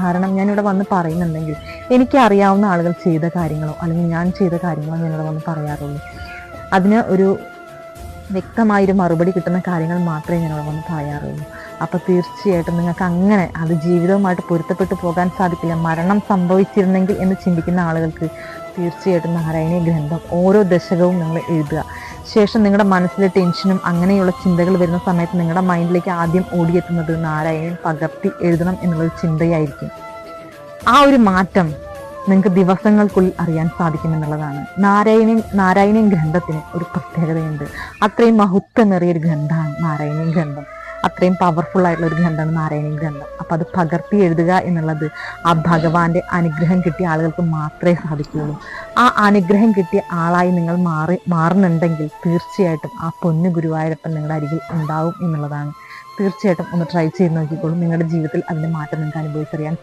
കാരണം ഞാനിവിടെ വന്ന് പറയുന്നുണ്ടെങ്കിൽ എനിക്ക് അറിയാവുന്ന ആളുകൾ ചെയ്ത കാര്യങ്ങളോ അല്ലെങ്കിൽ ഞാൻ ചെയ്ത കാര്യങ്ങളോ ഞാനിവിടെ വന്ന് പറയാറുള്ളൂ. അതിന് ഒരു വ്യക്തമായൊരു മറുപടി കിട്ടുന്ന കാര്യങ്ങൾ മാത്രമേ ഞാനിവിടെ വന്ന് പറയാറുള്ളൂ. അപ്പോൾ തീർച്ചയായിട്ടും നിങ്ങൾക്ക് അങ്ങനെ അത് ജീവിതവുമായിട്ട് പൊരുത്തപ്പെട്ടു പോകാൻ സാധിക്കില്ല, മരണം സംഭവിച്ചിരുന്നെങ്കിൽ എന്ന് ചിന്തിക്കുന്ന ആളുകൾക്ക് തീർച്ചയായിട്ടും നാരായണീയ ഗ്രന്ഥം ഓരോ ദശകവും നിങ്ങൾ എഴുതുക. ശേഷം നിങ്ങളുടെ മനസ്സിലെ ടെൻഷനും അങ്ങനെയുള്ള ചിന്തകൾ വരുന്ന സമയത്ത് നിങ്ങളുടെ മൈൻഡിലേക്ക് ആദ്യം ഓടിയെത്തുന്നത് നാരായണീയം പകർത്തി എഴുതണം എന്നുള്ളൊരു ചിന്തയായിരിക്കും. ആ ഒരു മാറ്റം നിങ്ങൾക്ക് ദിവസങ്ങൾക്കുള്ളിൽ അറിയാൻ സാധിക്കുമെന്നുള്ളതാണ്. നാരായണീയം ഗ്രന്ഥത്തിന് ഒരു പ്രത്യേകതയുണ്ട്. അത്രയും മഹത്വമേറിയ ഒരു ഗ്രന്ഥമാണ് നാരായണീയ ഗ്രന്ഥം. അത്രയും പവർഫുൾ ആയിട്ടുള്ള ഒരു ഗ്രന്ഥമാണ് നാരായണീയ ഗ്രന്ഥം. അപ്പം അത് പകർത്തി എഴുതുക എന്നുള്ളത് ആ ഭഗവാന്റെ അനുഗ്രഹം കിട്ടിയ ആളുകൾക്ക് മാത്രമേ സാധിക്കുകയുള്ളൂ. ആ അനുഗ്രഹം കിട്ടിയ ആളായി നിങ്ങൾ മാറുന്നുണ്ടെങ്കിൽ തീർച്ചയായിട്ടും ആ പൊന്നു ഗുരുവായൂരപ്പൻ നിങ്ങളുടെ അരികിൽ ഉണ്ടാവും എന്നുള്ളതാണ്. തീർച്ചയായിട്ടും ഒന്ന് ട്രൈ ചെയ്ത് നോക്കിക്കോളും. നിങ്ങളുടെ ജീവിതത്തിൽ അതിൻ്റെ മാറ്റം നിങ്ങൾക്ക് അനുഭവിച്ചറിയാൻ